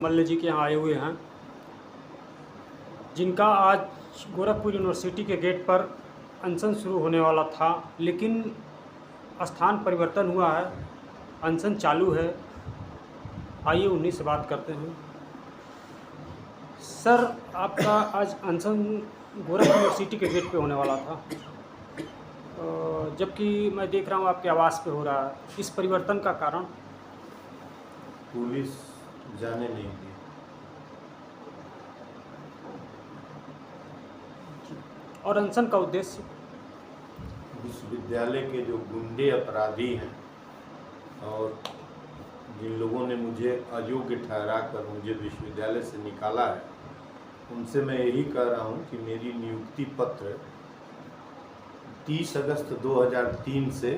मल्ल जी के यहाँ आए हुए हैं, जिनका आज गोरखपुर यूनिवर्सिटी के गेट पर अनशन शुरू होने वाला था, लेकिन स्थान परिवर्तन हुआ है, अनशन चालू है। आइए उन्हीं से बात करते हैं। सर, आपका आज अनशन गोरखपुर यूनिवर्सिटी के गेट पे होने वाला था, जबकि मैं देख रहा हूँ आपके आवास पे हो रहा है। इस परिवर्तन का कारण? पुलिस जाने नहीं दी। और अनशन का उद्देश्य? विश्वविद्यालय के जो गुंडे अपराधी हैं और जिन लोगों ने मुझे अयोग्य ठहरा कर मुझे विश्वविद्यालय से निकाला है, उनसे मैं यही कह रहा हूं कि मेरी नियुक्ति पत्र 30 अगस्त 2003 से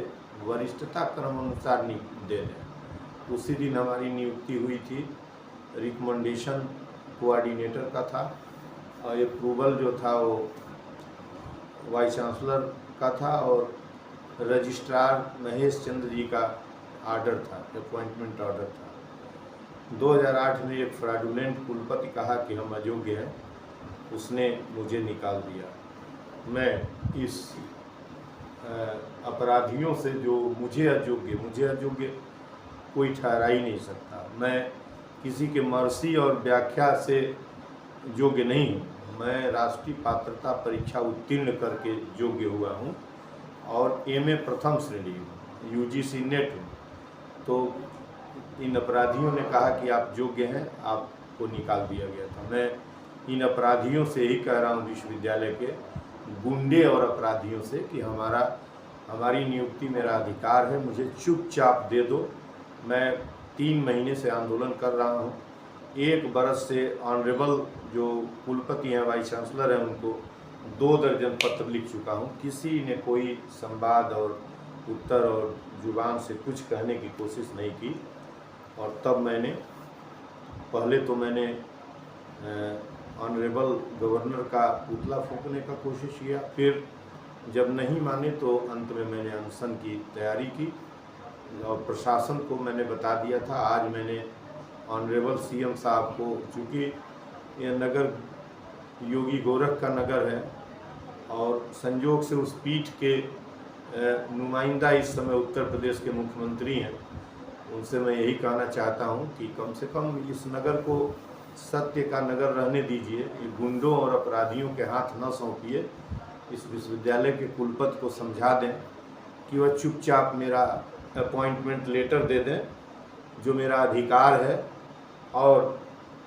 वरिष्ठता क्रम अनुसार दे दें। उसी दिन हमारी नियुक्ति हुई थी। रिकमेंडेशन कोऑर्डिनेटर का था और अप्रूवल जो था वो वाइस चांसलर का था और रजिस्ट्रार महेश चंद्र जी का आर्डर था, अपॉइंटमेंट ऑर्डर था। 2008 में एक फ्रॉडुलेंट कुलपति कहा कि हम अयोग्य हैं, उसने मुझे निकाल दिया। मैं इस अपराधियों से जो मुझे अयोग्य कोई ठहरा ही नहीं सकता। मैं किसी के मर्जी और व्याख्या से योग्य नहीं हूँ। मैं राष्ट्रीय पात्रता परीक्षा उत्तीर्ण करके योग्य हुआ हूँ और एमए प्रथम श्रेणी हूँ, यूजीसी नेट हूँ। तो इन अपराधियों ने कहा कि आप योग्य हैं, आपको निकाल दिया गया था। मैं इन अपराधियों से ही कह रहा हूँ, विश्वविद्यालय के गुंडे और अपराधियों से, कि हमारी नियुक्ति मेरा अधिकार है, मुझे चुपचाप दे दो। मैं 3 महीने से आंदोलन कर रहा हूँ। 1 बरस से ऑनरेबल जो कुलपति हैं, वाइस चांसलर हैं, उनको 2 दर्जन पत्र लिख चुका हूँ। किसी ने कोई संवाद और उत्तर और जुबान से कुछ कहने की कोशिश नहीं की। और तब पहले तो मैंने ऑनरेबल गवर्नर का पुतला फूंकने का कोशिश किया, फिर जब नहीं माने तो अंत में मैंने अनशन की तैयारी की और प्रशासन को मैंने बता दिया था। आज मैंने ऑनरेबल सीएम साहब को, चूँकि यह नगर योगी गोरख का नगर है और संयोग से उस पीठ के नुमाइंदा इस समय उत्तर प्रदेश के मुख्यमंत्री हैं, उनसे मैं यही कहना चाहता हूं कि कम से कम इस नगर को सत्य का नगर रहने दीजिए। ये गुंडों और अपराधियों के हाथ न सौंपिए। इस विश्वविद्यालय के कुलपति को समझा दें कि वह चुपचाप मेरा अपॉइंटमेंट लेटर दे दें, जो मेरा अधिकार है। और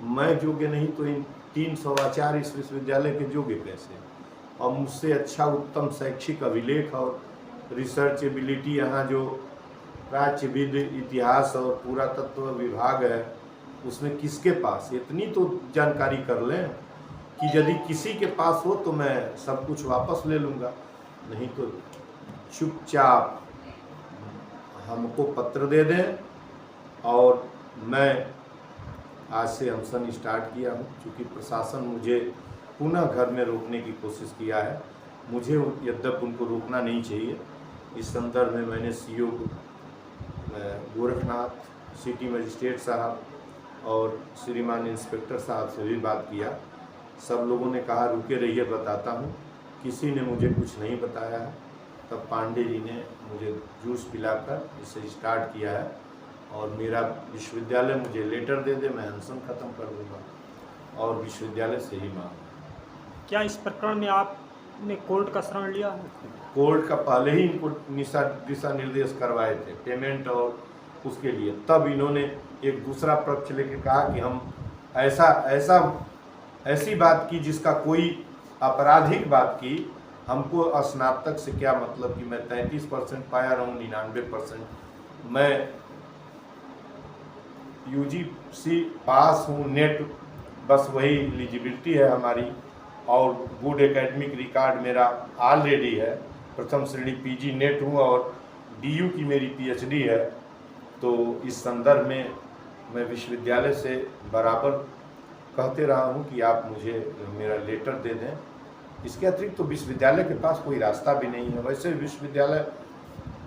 मैं योग्य नहीं तो इन 300 आचार्य इस विश्वविद्यालय के योग्य कैसे? और मुझसे अच्छा उत्तम शैक्षिक अभिलेख और रिसर्च एबिलिटी यहाँ जो प्राच्यविद, इतिहास और पुरातत्व विभाग है, उसमें किसके पास? इतनी तो जानकारी कर लें कि यदि किसी के पास हो तो मैं सब कुछ वापस ले लूँगा, नहीं तो चुपचाप हमको पत्र दे दें। और मैं आज से अनशन स्टार्ट किया हूँ। चूँकि प्रशासन मुझे पुनः घर में रोकने की कोशिश किया है, मुझे यद्यपि उनको रोकना नहीं चाहिए। इस संदर्भ में मैंने सीओ गोरखनाथ, सिटी मजिस्ट्रेट साहब और श्रीमान इंस्पेक्टर साहब से भी बात किया। सब लोगों ने कहा रुके रहिए, बताता हूँ। किसी ने मुझे कुछ नहीं बताया है। तब पांडे जी ने मुझे जूस पिलाकर इसे स्टार्ट किया है और मेरा विश्वविद्यालय मुझे लेटर दे दे, मैं अनशन खत्म कर दूँगा और विश्वविद्यालय से ही मांग। क्या इस प्रकरण में आपने कोर्ट का शरण लिया है? कोर्ट का पहले ही इनको दिशा निर्देश करवाए थे, पेमेंट और उसके लिए। तब इन्होंने एक दूसरा पक्ष लेके कहा कि हम ऐसी बात की जिसका कोई आपराधिक बात की। हमको स्नातक से क्या मतलब कि मैं 33% पाया रहा हूँ, 99%। मैं यूजीसी पास हूँ, नेट बस वही एलिजिबिलिटी है हमारी। और गुड एकेडमिक रिकॉर्ड मेरा ऑलरेडी है, प्रथम श्रेणी पीजी नेट हूँ और डीयू की मेरी पीएचडी है। तो इस संदर्भ में मैं विश्वविद्यालय से बराबर कहते रहा हूँ कि आप मुझे मेरा लेटर दे दें। इसके अतिरिक्त तो विश्वविद्यालय के पास कोई रास्ता भी नहीं है। वैसे विश्वविद्यालय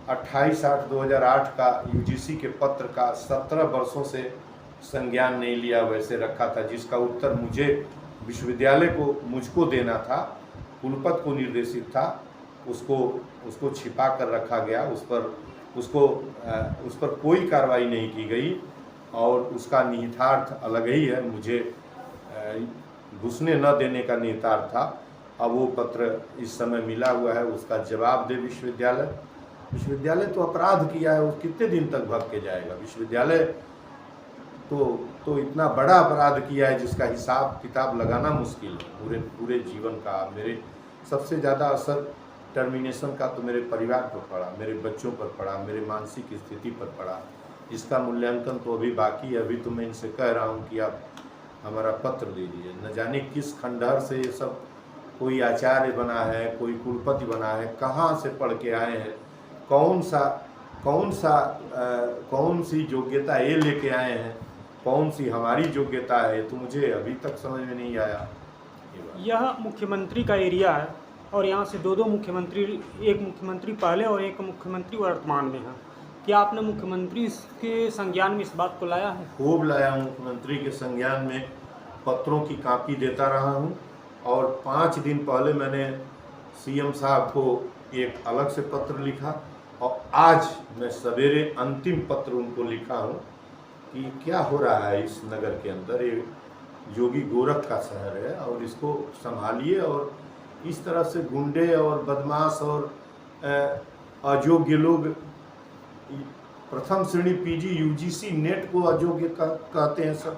28/8/2008 का यूजीसी के पत्र का 17 वर्षों से संज्ञान नहीं लिया, वैसे रखा था, जिसका उत्तर मुझे विश्वविद्यालय को मुझको देना था, कुलपति को निर्देशित था, उसको छिपा कर रखा गया। उस पर कोई कार्रवाई नहीं की गई और उसका निहितार्थ अलग ही है। मुझे घुसने न देने का निहितार्थ था। अब वो पत्र इस समय मिला हुआ है, उसका जवाब दे विश्वविद्यालय तो अपराध किया है, वो कितने दिन तक भग के जाएगा। विश्वविद्यालय तो इतना बड़ा अपराध किया है जिसका हिसाब किताब लगाना मुश्किल है। पूरे जीवन का मेरे सबसे ज़्यादा असर टर्मिनेशन का तो मेरे परिवार पर पड़ा, मेरे बच्चों पर पड़ा, मेरे मानसिक स्थिति पर पड़ा। इसका मूल्यांकन तो अभी बाकी है। अभी तो मैं इनसे कह रहा हूँ कि आप हमारा पत्र दे दीजिए। न जाने किस खंडहर से ये सब कोई आचार्य बना है, कोई कुलपति बना है, कहाँ से पढ़ के आए हैं, कौन सी योग्यता ये लेके आए हैं, कौन सी हमारी योग्यता है, तो मुझे अभी तक समझ में नहीं आया। यह मुख्यमंत्री का एरिया है और यहाँ से दो मुख्यमंत्री, एक मुख्यमंत्री पहले और एक मुख्यमंत्री वर्तमान में है। क्या आपने मुख्यमंत्री के संज्ञान में इस बात को लाया है? खूब लाया हूँ। मुख्यमंत्री के संज्ञान में पत्रों की कॉपी देता रहा हूँ और 5 दिन पहले मैंने सीएम साहब को एक अलग से पत्र लिखा और आज मैं सवेरे अंतिम पत्र उनको लिखा हूँ कि क्या हो रहा है इस नगर के अंदर। ये योगी गोरख का शहर है और इसको संभालिए और इस तरह से गुंडे और बदमाश और अयोग्य लोग, प्रथम श्रेणी पीजी यूजीसी नेट को अयोग्य कहते हैं सब।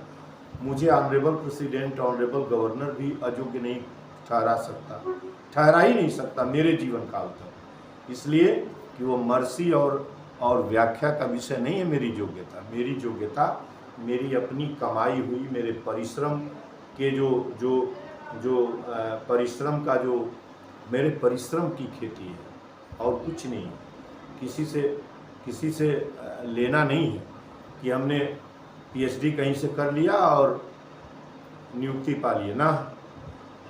मुझे ऑनरेबल प्रेसिडेंट, ऑनरेबल गवर्नर भी अयोग्य नहीं ठहरा ही नहीं सकता मेरे जीवन काल तक, इसलिए कि वो मर्सी और व्याख्या का विषय नहीं है। मेरी योग्यता मेरी अपनी कमाई हुई, मेरे परिश्रम के जो परिश्रम का जो मेरे परिश्रम की खेती है और कुछ नहीं। किसी से लेना नहीं है कि हमने पीएचडी कहीं से कर लिया और नियुक्ति पा लिए ना,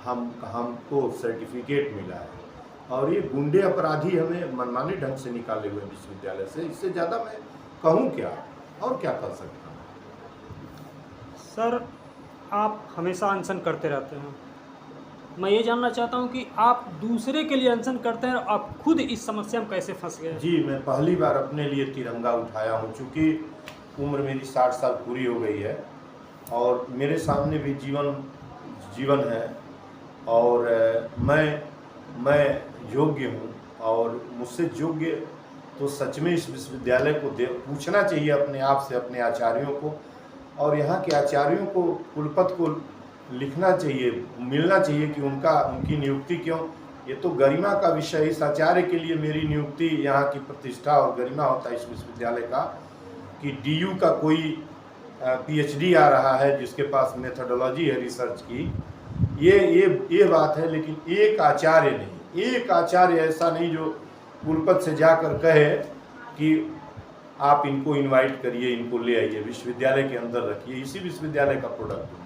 हमको सर्टिफिकेट मिला है और ये गुंडे अपराधी हमें मनमाने ढंग से निकाले हुए विश्वविद्यालय से। इससे ज़्यादा मैं कहूँ क्या और क्या कर सकता हूँ। सर, आप हमेशा अनशन करते रहते हैं। मैं ये जानना चाहता हूँ कि आप दूसरे के लिए अनशन करते हैं और आप खुद इस समस्या में कैसे फंस गए? जी, मैं पहली बार अपने लिए तिरंगा उठाया हूँ। चूँकि उम्र मेरी 60 साल पूरी हो गई है और मेरे सामने भी जीवन है और मैं योग्य हूँ और मुझसे योग्य तो सच में इस विश्वविद्यालय को पूछना चाहिए अपने आप से, अपने आचार्यों को, और यहाँ के आचार्यों को, कुलपति को लिखना चाहिए, मिलना चाहिए कि उनकी नियुक्ति क्यों। ये तो गरिमा का विषय। इस आचार्य के लिए मेरी नियुक्ति यहाँ की प्रतिष्ठा और गरिमा होता है इस विश्वविद्यालय का कि डीयू का कोई पीएचडी आ रहा है जिसके पास मेथोडोलॉजी है रिसर्च की। ये बात है। लेकिन एक आचार्य ऐसा नहीं जो कुलपति से जाकर कहे कि आप इनको इनवाइट करिए, इनको ले आइए, विश्वविद्यालय के अंदर रखिए। इसी विश्वविद्यालय का प्रोडक्ट हूँ।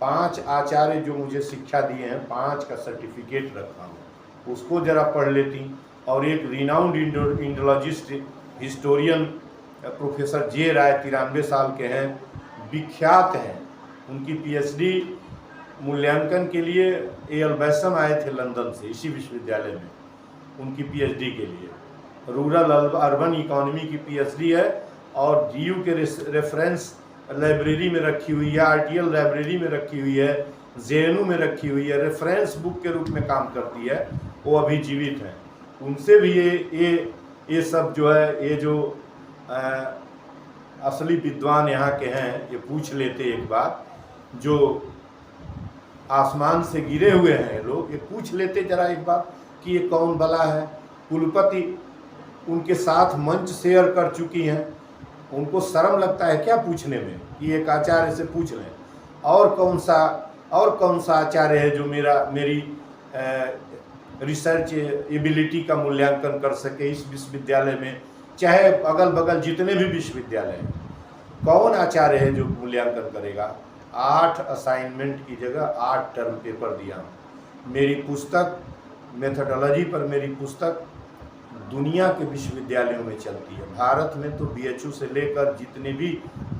5 आचार्य जो मुझे शिक्षा दिए हैं, 5 का सर्टिफिकेट रखा हूँ, उसको जरा पढ़ लेती। और एक renowned indologist historian professor J Rai 93 साल के हैं, विख्यात हैं। उनकी पीएचडी मूल्यांकन के लिए एल बैसम आए थे लंदन से, इसी विश्वविद्यालय में उनकी पीएचडी के लिए। रूरल अर्बन इकोनॉमी की पीएचडी है और डीयू के रेफरेंस लाइब्रेरी में रखी हुई है, आरटीएल लाइब्रेरी में रखी हुई है, जेएनयू में रखी हुई है, रेफरेंस बुक के रूप में काम करती है। वो अभी जीवित हैं। उनसे भी ये सब जो है, ये जो असली विद्वान यहाँ के हैं, ये पूछ लेते एक बार। जो आसमान से गिरे हुए हैं लोग, ये पूछ लेते जरा एक बार कि ये कौन भला है। कुलपति उनके साथ मंच शेयर कर चुकी हैं, उनको शर्म लगता है क्या पूछने में कि एक आचार्य से पूछ लें। और कौन सा आचार्य है जो मेरी रिसर्च एबिलिटी का मूल्यांकन कर सके इस विश्वविद्यालय में, चाहे अगल बगल जितने भी विश्वविद्यालय हैं। कौन आचार्य है जो मूल्यांकन करेगा? 8 असाइनमेंट की जगह 8 टर्म पेपर दिया। मेरी पुस्तक मेथोडोलॉजी पर, मेरी पुस्तक दुनिया के विश्वविद्यालयों में चलती है। भारत में तो BHU से लेकर जितने भी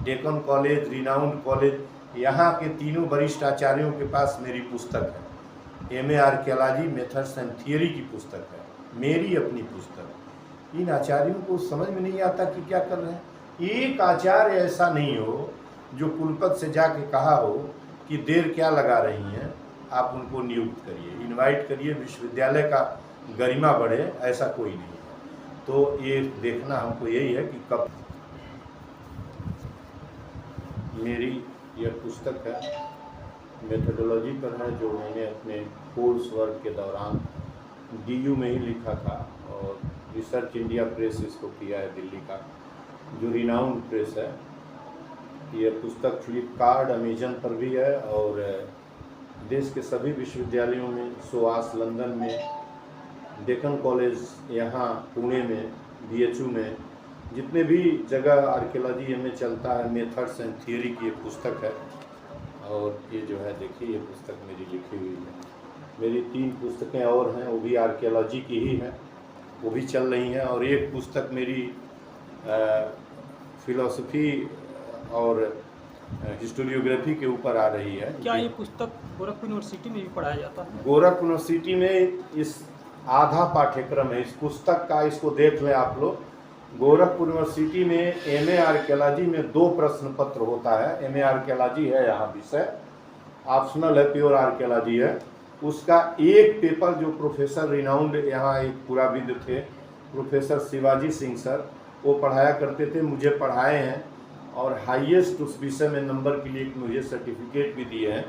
डेक्कन कॉलेज, रिनाउंड कॉलेज, यहाँ के तीनों वरिष्ठ आचार्यों के पास मेरी पुस्तक है। MA archaeology methods and theory की पुस्तक है, मेरी अपनी पुस्तक। इन आचार्यों को समझ में नहीं आता कि क्या कर रहे हैं। एक आचार्य ऐसा नहीं हो जो कुलपति से जाके कहा हो कि देर क्या लगा रही हैं, आप उनको नियुक्त करिए, इनवाइट करिए, विश्वविद्यालय का गरिमा बढ़े, ऐसा कोई नहीं है। तो ये देखना हमको यही है कि कब। मेरी यह पुस्तक है, मेथोडोलॉजी पर है, जो मैंने अपने कोर्स वर्क के दौरान DU में ही लिखा था और रिसर्च इंडिया प्रेस इसको किया है, दिल्ली का जो रिनाउंड प्रेस है। ये पुस्तक फ्लिपकार्ट, अमेजन पर भी है और देश के सभी विश्वविद्यालयों में, सोआस लंदन में, डेक्कन कॉलेज यहाँ पुणे में, BHU में, जितने भी जगह आर्कियोलॉजी में चलता है, मेथड्स एंड थियरी की ये पुस्तक है। और ये जो है देखिए, ये पुस्तक मेरी लिखी हुई है। मेरी 3 पुस्तकें और हैं, वो भी आर्कियोलॉजी की ही हैं, वो भी चल रही हैं। और एक पुस्तक मेरी फिलॉसफी और हिस्टोरियोग्राफी के ऊपर आ रही है। क्या ये पुस्तक गोरखपुर यूनिवर्सिटी में भी पढ़ाया जाता है? गोरखपुर यूनिवर्सिटी में इस आधा पाठ्यक्रम है इस पुस्तक का, इसको देख लें आप लोग। गोरखपुर यूनिवर्सिटी में MA आर्कियोलॉजी में 2 प्रश्न पत्र होता है। MA आर्कियोलॉजी है यहाँ विषय, ऑप्शनल है, प्योर आर्कियोलॉजी है। उसका एक पेपर जो प्रोफेसर रिनाउंड यहाँ एक पुराविद थे, प्रोफेसर शिवाजी सिंह सर, वो पढ़ाया करते थे, मुझे पढ़ाए हैं और हाईएस्ट उस विषय में नंबर के लिए मुझे सर्टिफिकेट भी दिए हैं।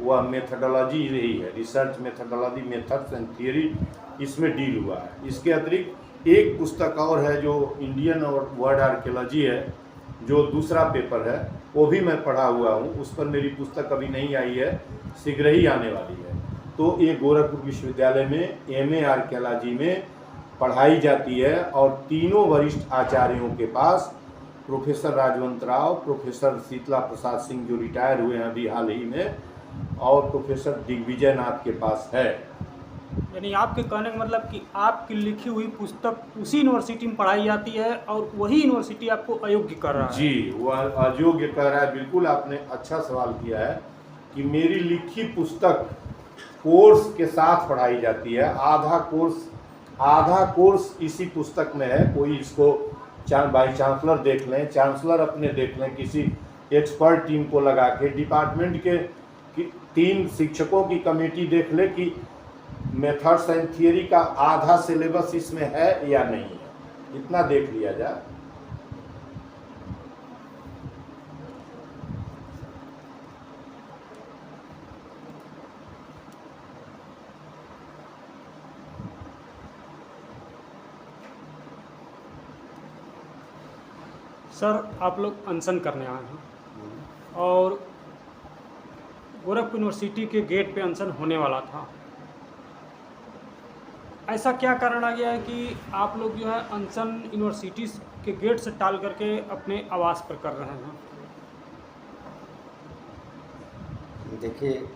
वह मेथोडोलॉजी रही है, research methodology, methods and theory, इसमें डील हुआ है। इसके अतिरिक्त एक पुस्तक और है जो इंडियन और वर्ल्ड आर्कियोलॉजी है, जो दूसरा पेपर है, वो भी मैं पढ़ा हुआ हूँ। उस पर मेरी पुस्तक अभी नहीं आई है, शीघ्र ही आने वाली है। तो ये गोरखपुर विश्वविद्यालय में MA आर्कियोलॉजी में पढ़ाई जाती है और तीनों वरिष्ठ आचार्यों के पास, प्रोफेसर राजवंत राव, प्रोफेसर शीतला प्रसाद सिंह जो रिटायर हुए हैं अभी हाल ही में, और प्रोफेसर दिग्विजय नाथ के पास है। यानी आपके कहने का मतलब कि आपकी लिखी हुई पुस्तक उसी यूनिवर्सिटी में पढ़ाई जाती है और वही यूनिवर्सिटी आपको अयोग्य कर रहा है? जी, वह अयोग्य कर रहा है। बिल्कुल आपने अच्छा सवाल किया है कि मेरी लिखी पुस्तक कोर्स के साथ पढ़ाई जाती है। आधा कोर्स इसी पुस्तक में है। कोई इसको वाइस चांसलर देख लें, चांसलर अपने देख लें, किसी एक्सपर्ट टीम को लगा के, डिपार्टमेंट के 3 शिक्षकों की कमेटी देख ले कि मेथड्स एंड थियरी का आधा सिलेबस इसमें है या नहीं है, इतना देख लिया जाए। सर, आप लोग अनशन करने आए हैं और गोरखपुर यूनिवर्सिटी के गेट पे अनशन होने वाला था। ऐसा क्या कारण आ गया है कि आप लोग जो है अनशन यूनिवर्सिटी के गेट से टाल करके अपने आवास पर कर रहे हैं? देखिए,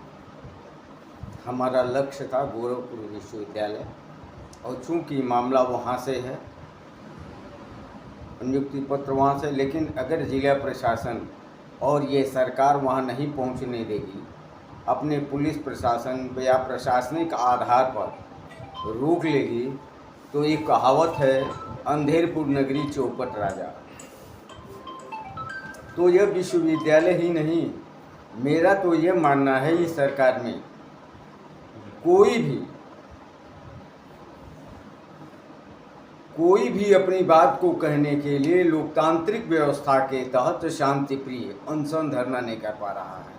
हमारा लक्ष्य था गोरखपुर विश्वविद्यालय, और चूंकि मामला वहाँ से है, नियुक्ति पत्र वहाँ से, लेकिन अगर जिला प्रशासन और ये सरकार वहाँ नहीं पहुँचने देगी, अपने पुलिस प्रशासन या प्रशासनिक आधार पर रोक लेगी, तो एक कहावत है, अंधेरपुर नगरी चौपट राजा। तो यह विश्वविद्यालय ही नहीं, मेरा तो यह मानना है इस सरकार में कोई भी अपनी बात को कहने के लिए लोकतांत्रिक व्यवस्था के तहत शांति प्रिय अनशन धरना नहीं कर पा रहा है।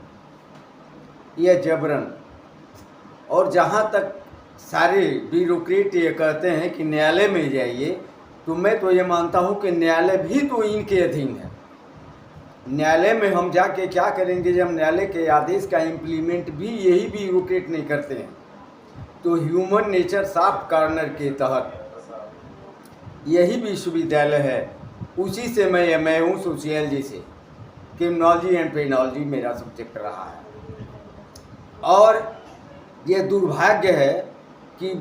यह जबरन, और जहाँ तक सारे ब्यूरोक्रेट ये कहते हैं कि न्यायालय में जाइए, तो मैं तो ये मानता हूँ कि न्यायालय भी तो इनके अधीन है। न्यायालय में हम जाके क्या करेंगे जब न्यायालय के आदेश का इम्प्लीमेंट भी यही ब्यूरोक्रेट नहीं करते हैं। तो ह्यूमन नेचर सॉफ्ट कॉर्नर के तहत यही विश्वविद्यालय है, उसी से मैं हूँ सोशियोलॉजी से, क्रिमिनोलॉजी एंड पेनोलॉजी मेरा सब्जेक्ट रहा है। और ये दुर्भाग्य है कि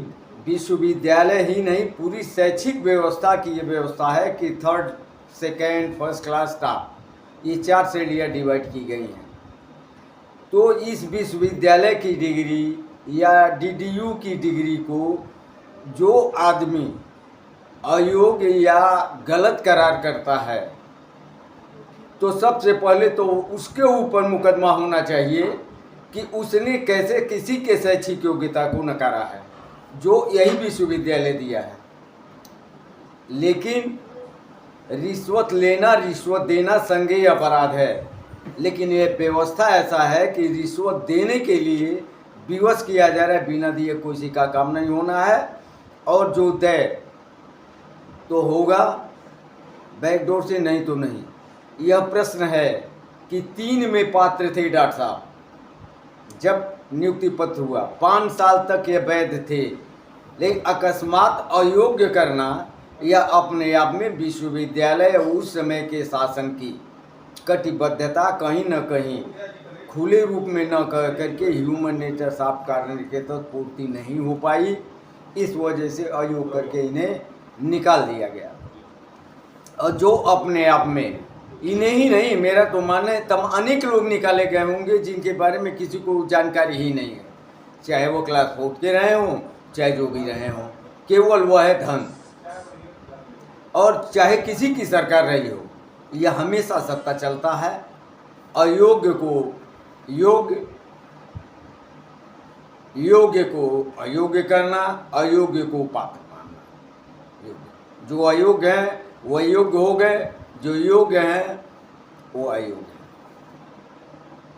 विश्वविद्यालय ही नहीं, पूरी शैक्षिक व्यवस्था की ये व्यवस्था है कि third, second, first class staff, ये 4 श्रेणियाँ डिवाइड की गई हैं। तो इस विश्वविद्यालय की डिग्री या डीडीयू की डिग्री को जो आदमी अयोग्य या गलत करार करता है, तो सबसे पहले तो उसके ऊपर मुकदमा होना चाहिए कि उसने कैसे किसी के शैक्षिक योग्यता को नकारा है, जो यही विश्वविद्यालय दिया है। लेकिन रिश्वत लेना, रिश्वत देना संज्ञेय अपराध है, लेकिन ये व्यवस्था ऐसा है कि रिश्वत देने के लिए विवश किया जा रहा है, बिना दिए किसी का काम नहीं होना है। और जो दे तो होगा बैकडोर से, नहीं तो नहीं। यह प्रश्न है कि 3 में पात्र थे डॉक्टर साहब, जब नियुक्ति पत्र हुआ 5 साल तक ये वैध थे, लेकिन अकस्मात अयोग्य करना यह अपने आप में विश्वविद्यालय उस समय के शासन की कटिबद्धता कहीं न कहीं खुले रूप में न करके ह्यूमन नेचर साफ करने के तो पूर्ति नहीं हो पाई। इस वजह से अयोग करके इन्हें निकाल दिया गया। और जो अपने आप में, इन्हें ही नहीं, मेरा तो माने तम अनेक लोग निकाले गए होंगे जिनके बारे में किसी को जानकारी ही नहीं है, चाहे वो क्लास 4 के रहे हों, चाहे जो भी रहे हों, केवल वह है धन। और चाहे किसी की सरकार रही हो, यह हमेशा सत्ता चलता है। अयोग्य को योग्य, योग्य को अयोग्य करना, अयोग्य को पात्र मानना। जो अयोग्य हैं वो योग्य हो गए, जो योग्य हैं वो अयोग्य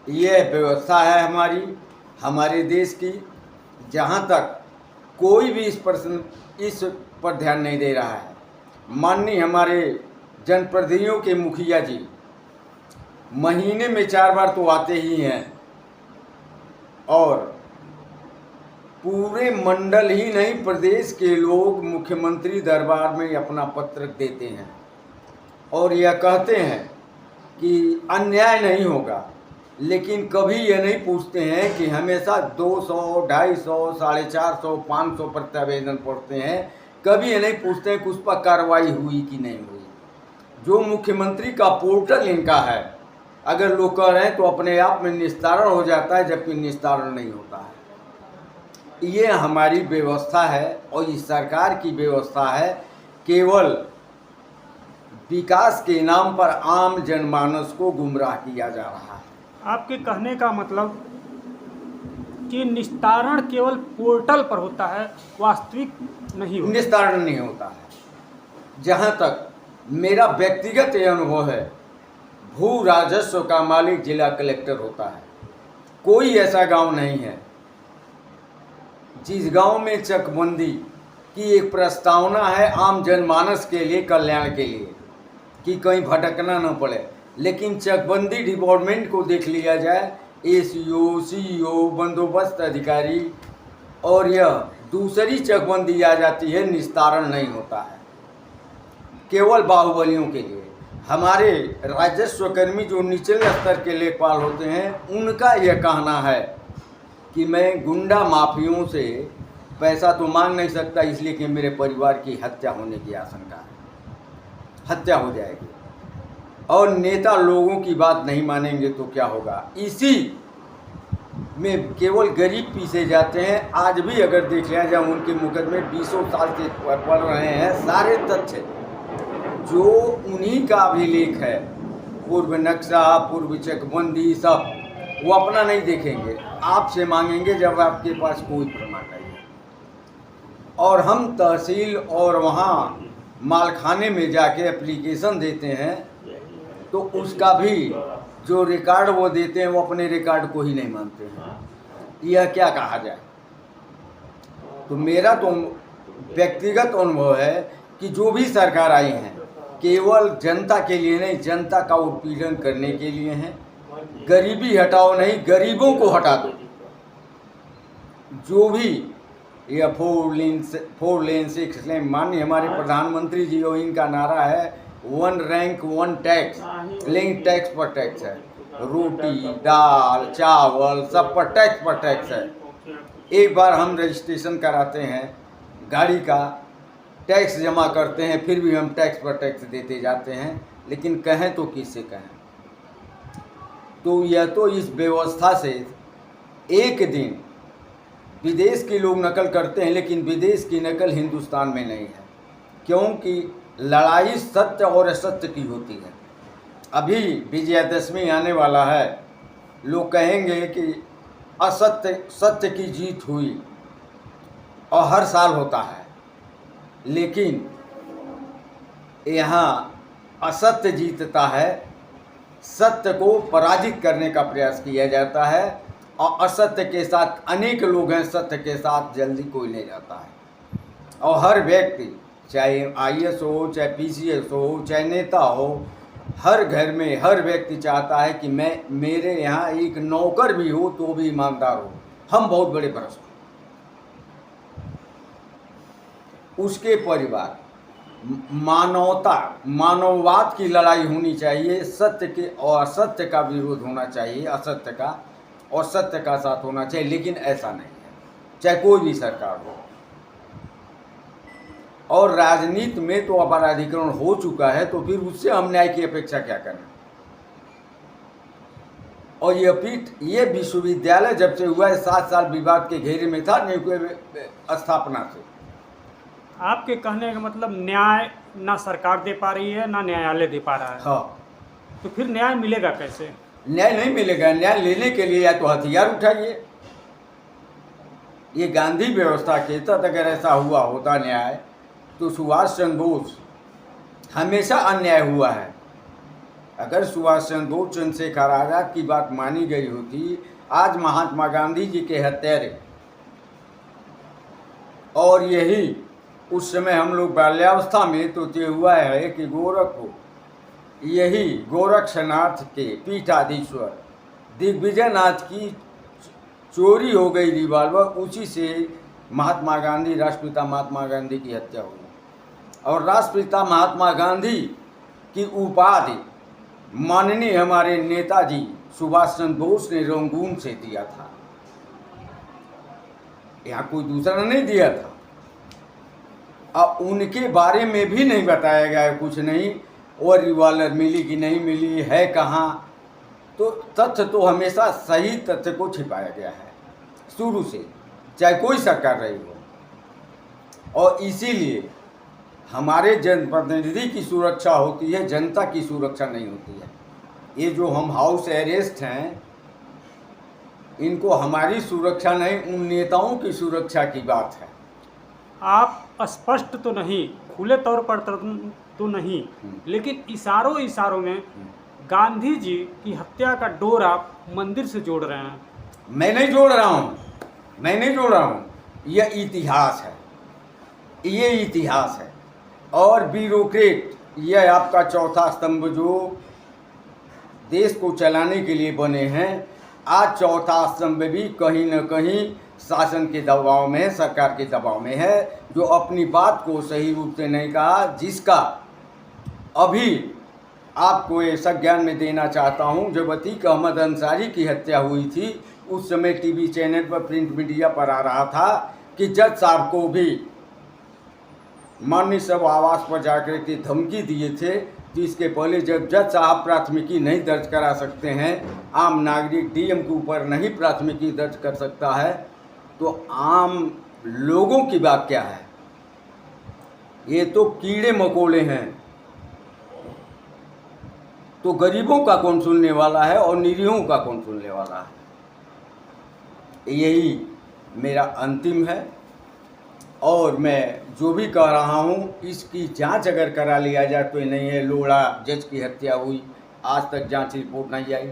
हैं। यह व्यवस्था है हमारे देश की। जहाँ तक कोई भी इस पर ध्यान नहीं दे रहा है। माननीय हमारे जनप्रतिनिधियों के मुखिया जी महीने में 4 बार तो आते ही हैं, और पूरे मंडल ही नहीं, प्रदेश के लोग मुख्यमंत्री दरबार में अपना पत्र देते हैं और यह कहते हैं कि अन्याय नहीं होगा। लेकिन कभी ये नहीं पूछते हैं कि हमेशा 200, 250, 450, 500 प्रत्यावेदन पढ़ते हैं। कभी ये नहीं पूछते हैं कि उस पर कार्रवाई हुई कि नहीं हुई। जो मुख्यमंत्री का पोर्टल इनका है, अगर लोग कह रहे हैं तो अपने आप में निस्तारण हो जाता है, जबकि निस्तारण नहीं होता है। ये हमारी व्यवस्था है और इस सरकार की व्यवस्था है। केवल विकास के नाम पर आम जनमानस को गुमराह किया जा रहा है। आपके कहने का मतलब कि निस्तारण केवल पोर्टल पर होता है, वास्तविक नहीं होता। निस्तारण नहीं होता है। जहाँ तक मेरा व्यक्तिगत ये अनुभव है, भू राजस्व का मालिक जिला कलेक्टर होता है। कोई ऐसा गांव नहीं है जिस गांव में चकबंदी की एक प्रस्तावना है आम जनमानस के लिए, कल्याण के लिए, कि कहीं भटकना न पड़े। लेकिन चकबंदी डिपार्टमेंट को देख लिया जाए, एसीओ, सीईओ, बंदोबस्त अधिकारी, और यह दूसरी चकबंदी आ जाती है, निस्तारण नहीं होता है। केवल बाहुबलियों के लिए। हमारे राजस्व कर्मी जो निचले स्तर के लेखपाल होते हैं, उनका यह कहना है कि मैं गुंडा माफियों से पैसा तो मांग नहीं सकता, इसलिए कि मेरे परिवार की हत्या होने की आशंका है, हत्या हो जाएगी। और नेता लोगों की बात नहीं मानेंगे तो क्या होगा। इसी में केवल गरीब पीछे जाते हैं। आज भी अगर देख लिया जाए, उनके मुकदमे 20 साल से पड़ रहे हैं। सारे तथ्य जो उन्हीं का अभिलेख है, पूर्व नक्शा, पूर्व चकबंदी, सब वो अपना नहीं देखेंगे, आपसे मांगेंगे जब आपके पास कोई प्रमाण नहीं है। और हम तहसील और वहाँ मालखाने में जाके एप्लीकेशन देते हैं, तो उसका भी जो रिकॉर्ड वो देते हैं, वो अपने रिकॉर्ड को ही नहीं मानते हैं। यह क्या कहा जाए। तो मेरा तो व्यक्तिगत अनुभव है कि जो भी सरकार आई हैं, केवल जनता के लिए नहीं, जनता का उत्पीड़न करने के लिए हैं। गरीबी हटाओ नहीं, गरीबों को हटा दो। जो भी यह 4 लेन 6 लेन, माननीय हमारे प्रधानमंत्री जी, और इनका नारा है 1 रैंक 1 टैक्स, लेकिन टैक्स पर टैक्स है। रोटी, दाल, चावल, सब पर टैक्स है। एक बार हम रजिस्ट्रेशन कराते हैं गाड़ी का टैक्स जमा करते हैं, फिर भी हम टैक्स पर टैक्स देते जाते हैं, लेकिन कहें तो किससे कहें। तो यह तो इस व्यवस्था से एक दिन विदेश के लोग नकल करते हैं, लेकिन विदेश की नकल हिंदुस्तान में नहीं है, क्योंकि लड़ाई सत्य और असत्य की होती है। अभी विजयादशमी आने वाला है, लोग कहेंगे कि असत्य सत्य की जीत हुई, और हर साल होता है, लेकिन यहाँ असत्य जीतता है, सत्य को पराजित करने का प्रयास किया जाता है, और असत्य के साथ अनेक लोग हैं, सत्य के साथ जल्दी कोई नहीं जाता है। और हर व्यक्ति, चाहे IAS हो, चाहे PCS हो, चाहे नेता हो, हर घर में हर व्यक्ति चाहता है कि मेरे यहाँ एक नौकर भी हो तो भी ईमानदार हो, हम बहुत बड़े भ्रष्ट हैं। उसके परिवार, मानवता, मानववाद की लड़ाई होनी चाहिए, सत्य के और असत्य का विरोध होना चाहिए, असत्य का और सत्य का साथ होना चाहिए, लेकिन ऐसा नहीं है, चाहे कोई भी सरकार हो। और राजनीति में तो अपराधीकरण हो चुका है, तो फिर उससे हम न्याय की अपेक्षा क्या करें। और ये विश्वविद्यालय जब से हुआ है 7 साल विवाद के घेरे में था, स्थापना से। आपके कहने का मतलब न्याय ना सरकार दे पा रही है, ना न्यायालय दे पा रहा है। हाँ, तो फिर न्याय मिलेगा कैसे? न्याय नहीं मिलेगा। न्याय लेने के लिए या तो हथियार उठाइए। ये गांधी व्यवस्था के तहत अगर ऐसा हुआ होता न्याय, तो सुभाष चंद्र बोस हमेशा अन्याय हुआ है। अगर सुभाष चंद्र बोस, चंद्रशेखर आजाद की बात मानी गई होती, आज महात्मा गांधी जी के हत्यारे, और यही उस समय हम लोग बाल्यावस्था में तो ये हुआ है कि यही गोरक्षनाथ के पीठाधीश्वर दिग्विजय नाथ की चोरी हो गई रिवाल्वर, उसी से महात्मा गांधी, राष्ट्रपिता महात्मा गांधी की हत्या हुई। और राष्ट्रपिता महात्मा गांधी की उपाधि माननीय हमारे नेताजी सुभाष चंद्र बोस ने रंगून से दिया था, यहाँ कोई दूसरा नहीं दिया था। अब उनके बारे में भी नहीं बताया गया है कुछ नहीं, और रिवॉल्वर मिली कि नहीं मिली है कहाँ, तो तथ्य तो हमेशा सही तथ्य को छिपाया गया है शुरू से, चाहे कोई सरकार रही हो। और इसीलिए हमारे जनप्रतिनिधि की सुरक्षा होती है, जनता की सुरक्षा नहीं होती है। ये जो हम हाउस अरेस्ट हैं, इनको हमारी सुरक्षा नहीं, उन नेताओं की सुरक्षा की बात है। आप स्पष्ट तो नहीं, खुले तौर पर तो नहीं, लेकिन इशारों में गांधी जी की हत्या का डोर आप मंदिर से जोड़ रहे हैं। मैं नहीं जोड़ रहा हूँ, यह इतिहास है, ये इतिहास है। और ब्यूरोक्रेट, यह आपका चौथा स्तंभ जो देश को चलाने के लिए बने हैं, आज चौथा स्तंभ भी कहीं न कहीं शासन के दबाव में है, सरकार के दबाव में है, जो अपनी बात को सही रूप से नहीं कहा। जिसका अभी आपको ये संज्ञान में देना चाहता हूँ, जब अतीक अहमद अंसारी की हत्या हुई थी, उस समय टीवी चैनल पर, प्रिंट मीडिया पर आ रहा था कि जज साहब को भी माननीय सब आवास पर जाकर के धमकी दिए थे। तो इसके पहले जब जज साहब प्राथमिकी नहीं दर्ज करा सकते हैं, आम नागरिक DM के ऊपर नहीं प्राथमिकी दर्ज कर सकता है, तो आम लोगों की बात क्या है। ये तो कीड़े मकोड़े हैं, तो गरीबों का कौन सुनने वाला है और निरीहों का कौन सुनने वाला है। यही मेरा अंतिम है, और मैं जो भी कह रहा हूँ, इसकी जांच अगर करा लिया जाए तो ये नहीं है लोढ़ा जज की हत्या हुई, आज तक जांच रिपोर्ट नहीं आई।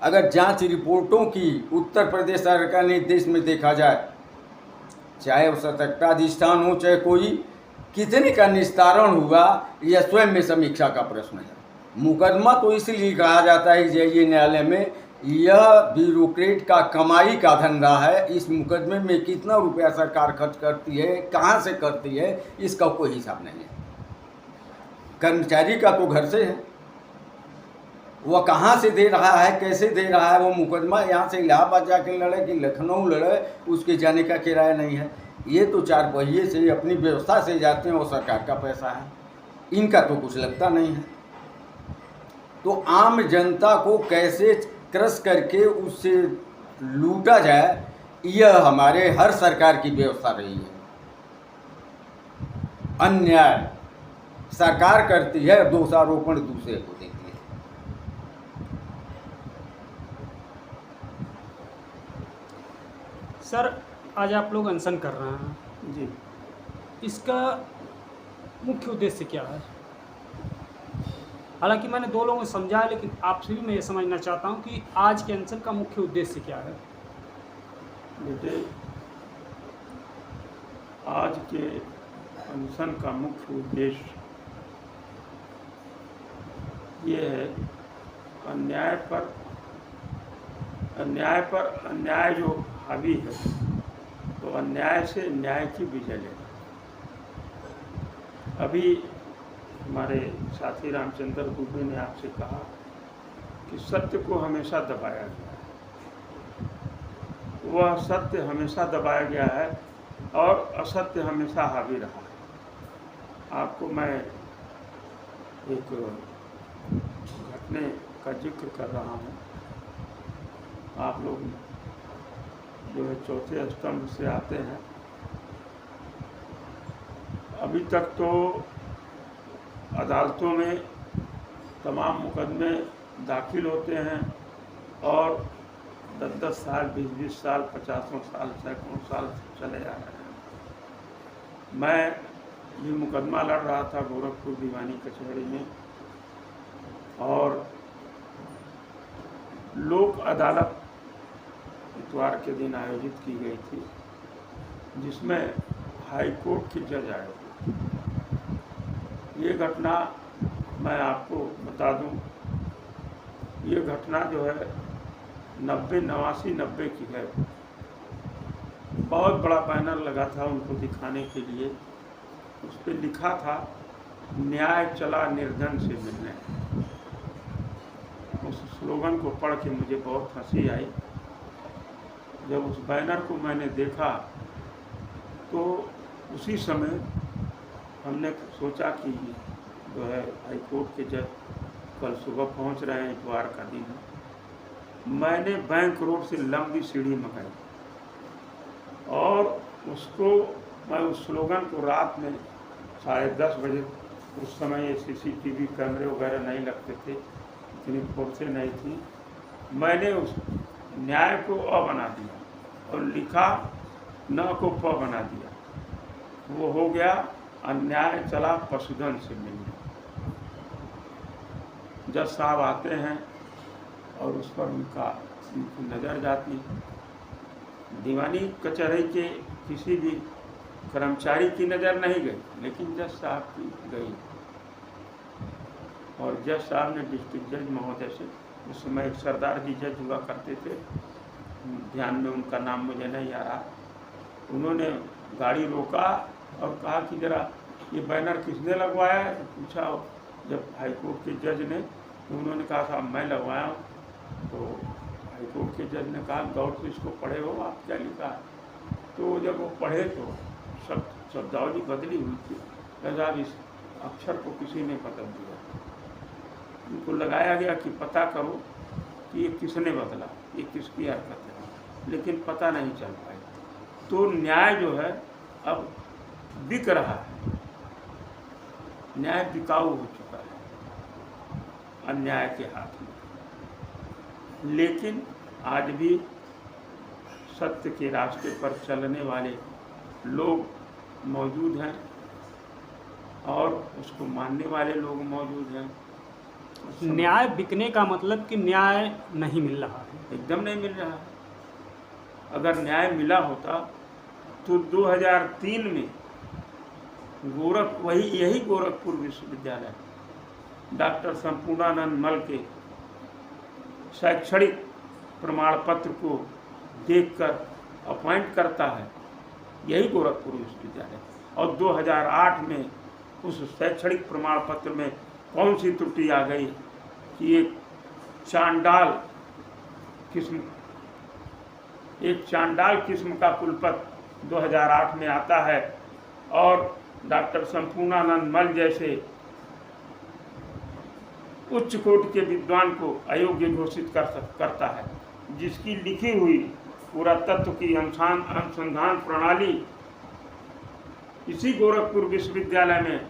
अगर जांच रिपोर्टों की उत्तर प्रदेश सरकार ने देश में देखा जाए, चाहे वो सतर्कता अधिष्ठान हो, चाहे कोई, कितने का निस्तारण हुआ, यह स्वयं में समीक्षा का प्रश्न है। मुकदमा तो इसलिए कहा जाता है जाइए न्यायालय में, यह ब्यूरोक्रेट का कमाई का धंधा है। इस मुकदमे में कितना रुपया सरकार खर्च करती है, कहाँ से करती है, इसका कोई हिसाब नहीं है। कर्मचारी का तो घर से है, वह कहाँ से दे रहा है, कैसे दे रहा है। वो मुकदमा यहाँ से इलाहाबाद जाके लड़े कि लखनऊ लड़े, उसके जाने का किराया नहीं है। ये तो चार पहिए से ही अपनी व्यवस्था से जाते हैं और सरकार का पैसा है, इनका तो कुछ लगता नहीं है। तो आम जनता को कैसे क्रश करके उससे लूटा जाए, यह हमारे हर सरकार की व्यवस्था रही है। अन्याय सरकार करती है, दोषारोपण दूसरे को देती है। सर, आज आप लोग अनशन कर रहे हैं जी। इसका मुख्य उद्देश्य क्या है? हालांकि मैंने दो लोगों को समझा है, लेकिन आपसे भी मैं ये समझना चाहता हूं कि आज के अनशन का मुख्य उद्देश्य क्या है? बेटे, आज के अनशन का मुख्य उद्देश्य ये है अन्याय पर अन्याय जो हावी है, तो अन्याय से न्याय की विजय लेना। अभी हमारे साथी रामचंद्र दुबे ने आपसे कहा कि सत्य को हमेशा दबाया गया है, वह सत्य हमेशा दबाया गया है और असत्य हमेशा हावी रहा है। आपको मैं एक घटने का जिक्र कर रहा हूँ। आप लोग जो है चौथे स्तंभ से आते हैं, अभी तक तो अदालतों में तमाम मुकदमे दाखिल होते हैं और 10-10 साल, 20-20 साल, 50 साल, सैकड़ों साल चले जा रहे हैं। मैं ये मुकदमा लड़ रहा था गोरखपुर दीवानी कचहरी में, और लोक अदालत इतवार के दिन आयोजित की गई थी, जिसमें हाई कोर्ट के जज आए थे। ये घटना मैं आपको बता दूं, ये घटना जो है 89 की है। बहुत बड़ा बैनर लगा था उनको दिखाने के लिए, उस पर लिखा था न्याय चला निर्धन से मिलने। उस स्लोगन को पढ़ के मुझे बहुत हंसी आई। जब उस बैनर को मैंने देखा तो उसी समय हमने सोचा कि जो है हाई कोर्ट के जज कल सुबह पहुंच रहे हैं, इतवार का दिन है। मैंने बैंक रोड से लंबी सीढ़ी मंगाई और उसको मैं उस स्लोगन को रात में 10:30 बजे, उस समय ये CCTV कैमरे वगैरह नहीं लगते थे, इतनी फोर्सें नहीं थी, मैंने उस न्याय को अ बना दिया और लिखा न को प बना दिया। वो हो गया अन्याय चला पशुधन से मिलने। जज साहब आते हैं और उस पर उनकी नज़र जाती है। दीवानी कचहरी के किसी भी कर्मचारी की नज़र नहीं गई, लेकिन जज साहब की गई। और जज साहब ने डिस्ट्रिक्ट जज महोदय से, उस समय एक सरदार जी जज हुआ करते थे, ध्यान में उनका नाम मुझे नहीं आ रहा, उन्होंने गाड़ी रोका और कहा कि जरा ये बैनर किसने लगवाया है? तो पूछा जब हाई कोर्ट के जज ने, तो उन्होंने कहा साहब मैं लगवाया हूँ। तो हाई कोर्ट के जज ने कहा गौर से इसको पढ़े हो आप, क्या लिखा है? तो जब वो पढ़े तो शब्दावली बदली हुई थी। साहब इस अक्षर को किसी ने बदल दिया। उनको लगाया गया कि पता करो कि ये किसने बदला, ये किसकी हरकत है, लेकिन पता नहीं चल पाई। तो न्याय जो है अब बिक रहा है, न्याय बिकाऊ हो चुका है अन्याय के हाथ में। लेकिन आज भी सत्य के रास्ते पर चलने वाले लोग मौजूद हैं और उसको मानने वाले लोग मौजूद हैं। न्याय बिकने का मतलब कि न्याय नहीं मिल रहा है? एकदम नहीं मिल रहा है। अगर न्याय मिला होता तो 2003 में यही गोरखपुर विश्वविद्यालय डॉक्टर संपूर्णानंद मल के शैक्षणिक प्रमाण पत्र को देखकर अपॉइंट करता है, यही गोरखपुर विश्वविद्यालय। और 2008 में उस शैक्षणिक प्रमाण पत्र में कौन सी त्रुटि आ गई कि एक चांडाल किस्म का कुलपति 2008 में आता है और डॉक्टर संपूर्णानंद मल जैसे उच्च कोटि के विद्वान को अयोग्य घोषित करता है, जिसकी लिखी हुई पुरातत्व की अनुसंधान प्रणाली इसी गोरखपुर विश्वविद्यालय में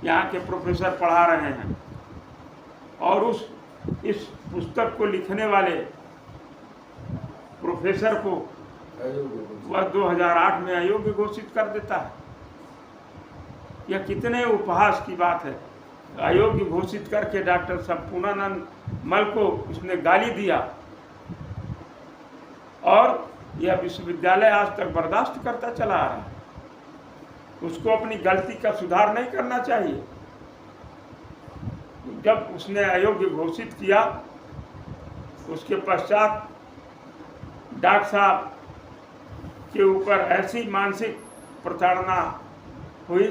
यहाँ के प्रोफेसर पढ़ा रहे हैं और इस पुस्तक को लिखने वाले प्रोफेसर को वह 2008 में अयोग्य घोषित कर देता है। यह कितने उपहास की बात है। अयोग्य घोषित करके डॉक्टर संपूर्णानंद मल को उसने गाली दिया और यह विश्वविद्यालय आज तक बर्दाश्त करता चला आ रहा है। उसको अपनी गलती का सुधार नहीं करना चाहिए। जब उसने अयोग्य घोषित किया उसके पश्चात डॉक्टर साहब के ऊपर ऐसी मानसिक प्रताड़ना हुई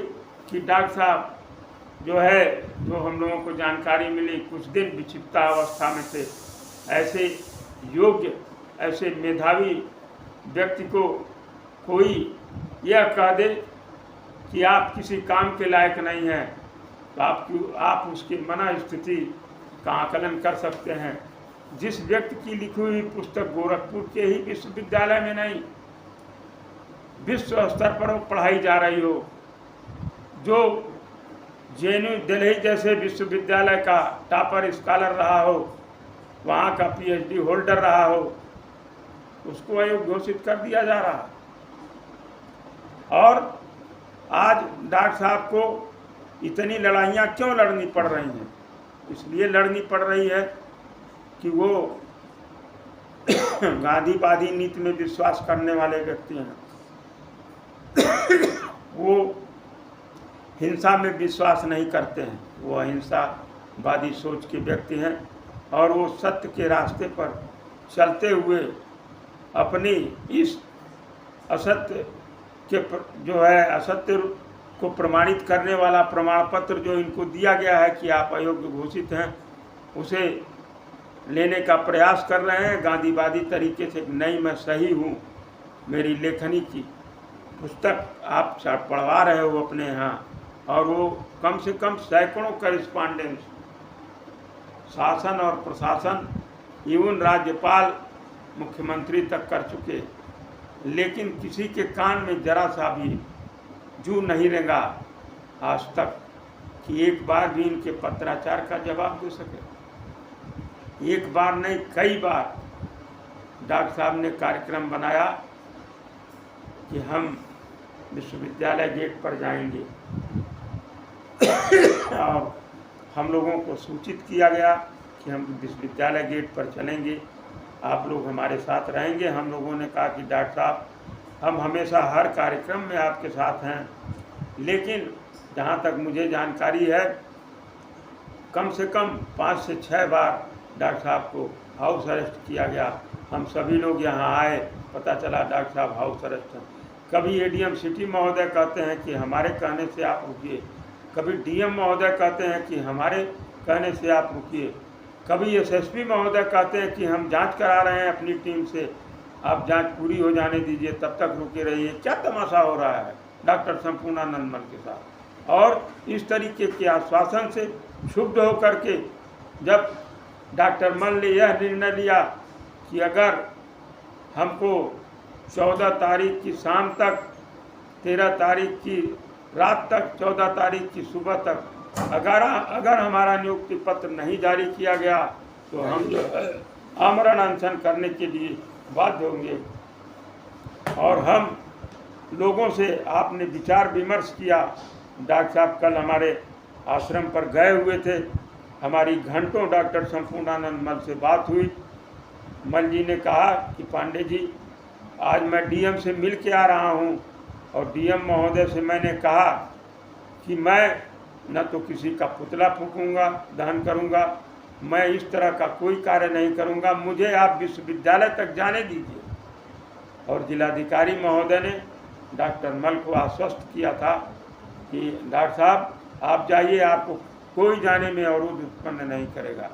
कि डॉक्टर साहब जो हम लोगों को जानकारी मिली, कुछ दिन विक्षिप्ता अवस्था में थे। ऐसे योग्य, ऐसे मेधावी व्यक्ति को कोई यह कह दे कि आप किसी काम के लायक नहीं हैं, तो आप उसकी मन स्थिति का आकलन कर सकते हैं। जिस व्यक्ति की लिखी हुई पुस्तक गोरखपुर के ही विश्वविद्यालय में नहीं, विश्व स्तर पर पढ़ाई जा रही हो, जो JNU दिल्ली जैसे विश्वविद्यालय का टॉपर स्कॉलर रहा हो, वहाँ का PhD होल्डर रहा हो, उसको अयोग्य घोषित कर दिया जा रहा। और आज डॉक्टर साहब को इतनी लड़ाइयाँ क्यों लड़नी पड़ रही हैं? इसलिए लड़नी पड़ रही है कि वो गांधीवादी नीति में विश्वास करने वाले व्यक्ति हैं। वो हिंसा में विश्वास नहीं करते हैं, वो अहिंसावादी सोच के व्यक्ति हैं और वो सत्य के रास्ते पर चलते हुए अपनी इस असत्य के असत्य को प्रमाणित करने वाला प्रमाण पत्र जो इनको दिया गया है कि आप अयोग्य घोषित हैं, उसे लेने का प्रयास कर रहे हैं गांधीवादी तरीके से। नहीं, मैं सही हूँ, मेरी लेखनी की पुस्तक आप पढ़वा रहे हो अपने यहाँ, और वो कम से कम सैकड़ों करेस्पॉन्डेंस शासन और प्रशासन, इवन राज्यपाल, मुख्यमंत्री तक कर चुके, लेकिन किसी के कान में जरा सा भी जू नहीं रेंगा आज तक कि एक बार भी इनके पत्राचार का जवाब दे सके। एक बार नहीं, कई बार डॉक्टर साहब ने कार्यक्रम बनाया कि हम विश्वविद्यालय गेट पर जाएंगे और हम लोगों को सूचित किया गया कि हम विश्वविद्यालय गेट पर चलेंगे, आप लोग हमारे साथ रहेंगे। हम लोगों ने कहा कि डॉक्टर साहब, हम हमेशा हर कार्यक्रम में आपके साथ हैं, लेकिन जहाँ तक मुझे जानकारी है कम से कम 5 से 6 बार डॉक्टर साहब को हाउस अरेस्ट किया गया। हम सभी लोग यहाँ आए, पता चला डॉक्टर साहब हाउस अरेस्ट हैं। कभी ADM सिटी महोदय कहते हैं कि हमारे कहने से आप रुकिए, कभी DM महोदय कहते हैं कि हमारे कहने से आप रुकिए, कभी SSP महोदय कहते हैं कि हम जांच करा रहे हैं अपनी टीम से, आप जांच पूरी हो जाने दीजिए, तब तक रुके रहिए। क्या तमाशा हो रहा है डॉक्टर संपूर्णानंद मल के साथ। और इस तरीके के आश्वासन से क्षुब्ध होकर के जब डॉक्टर मल ने यह निर्णय लिया कि अगर हमको 14 तारीख की शाम तक, 13 तारीख की रात तक, 14 तारीख की सुबह तक अगर हमारा नियुक्ति पत्र नहीं जारी किया गया तो हम जो है आमरण अनशन करने के लिए बाध्य होंगे। और हम लोगों से आपने विचार विमर्श किया। डॉक्टर साहब कल हमारे आश्रम पर गए हुए थे, हमारी घंटों डॉक्टर संपूर्णानंद मल से बात हुई। मल जी ने कहा कि पांडे जी, आज मैं DM से मिल के आ रहा हूँ और DM महोदय से मैंने कहा कि मैं न तो किसी का पुतला फूंकूंगा, दहन करूंगा, मैं इस तरह का कोई कार्य नहीं करूंगा, मुझे आप विश्वविद्यालय तक जाने दीजिए। और जिलाधिकारी महोदय ने डॉक्टर मल को आश्वस्त किया था कि डॉक्टर साहब आप जाइए, आपको कोई जाने में अवरोध उत्पन्न नहीं करेगा।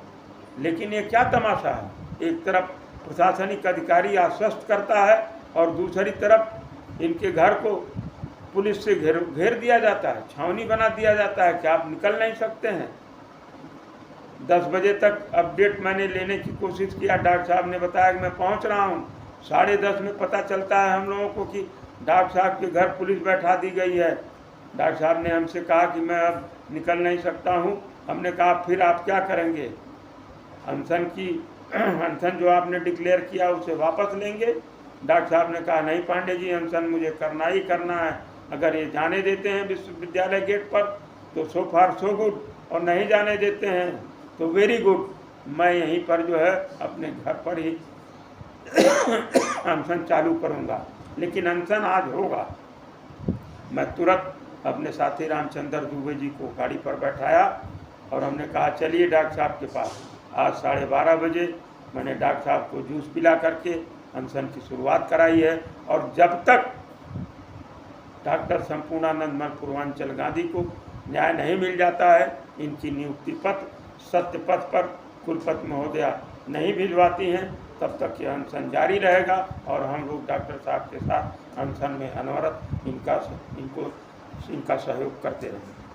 लेकिन ये क्या तमाशा है, एक तरफ प्रशासनिक अधिकारी आश्वस्त करता है और दूसरी तरफ इनके घर को पुलिस से घेर दिया जाता है, छावनी बना दिया जाता है कि आप निकल नहीं सकते हैं। 10 बजे तक अपडेट मैंने लेने की कोशिश किया, डॉक्टर साहब ने बताया कि मैं पहुंच रहा हूं। 10:30 में पता चलता है हम लोगों को कि डॉक्टर साहब के घर पुलिस बैठा दी गई है। डॉक्टर साहब ने हमसे कहा कि मैं अब निकल नहीं सकता हूं। हमने कहा फिर आप क्या करेंगे? अनशन जो आपने डिक्लेयर किया उसे वापस लेंगे? डॉक्टर साहब ने कहा नहीं पांडे जी, अनशन मुझे करना ही करना है। अगर ये जाने देते हैं विश्वविद्यालय गेट पर तो सो फार सो गुड, और नहीं जाने देते हैं तो वेरी गुड। मैं यहीं पर जो है अपने घर पर ही अनशन चालू करूंगा, लेकिन अनशन आज होगा। मैं तुरंत अपने साथी रामचंद्र दुबे जी को गाड़ी पर बैठाया और हमने कहा चलिए डॉक्टर साहब के पास। आज 12:30 बजे मैंने डॉक्टर साहब को जूस पिला करके अनशन की शुरुआत कराई है। और जब तक डॉक्टर संपूर्णानंद मल पूर्वांचल गांधी को न्याय नहीं मिल जाता है, इनकी नियुक्ति पत्र सत्य पथ पर कुलपति महोदया नहीं भिजवाती हैं, तब तक ये अनशन जारी रहेगा। और हम लोग डॉक्टर साहब के साथ अनशन में अनवरत इनका सहयोग करते रहेंगे।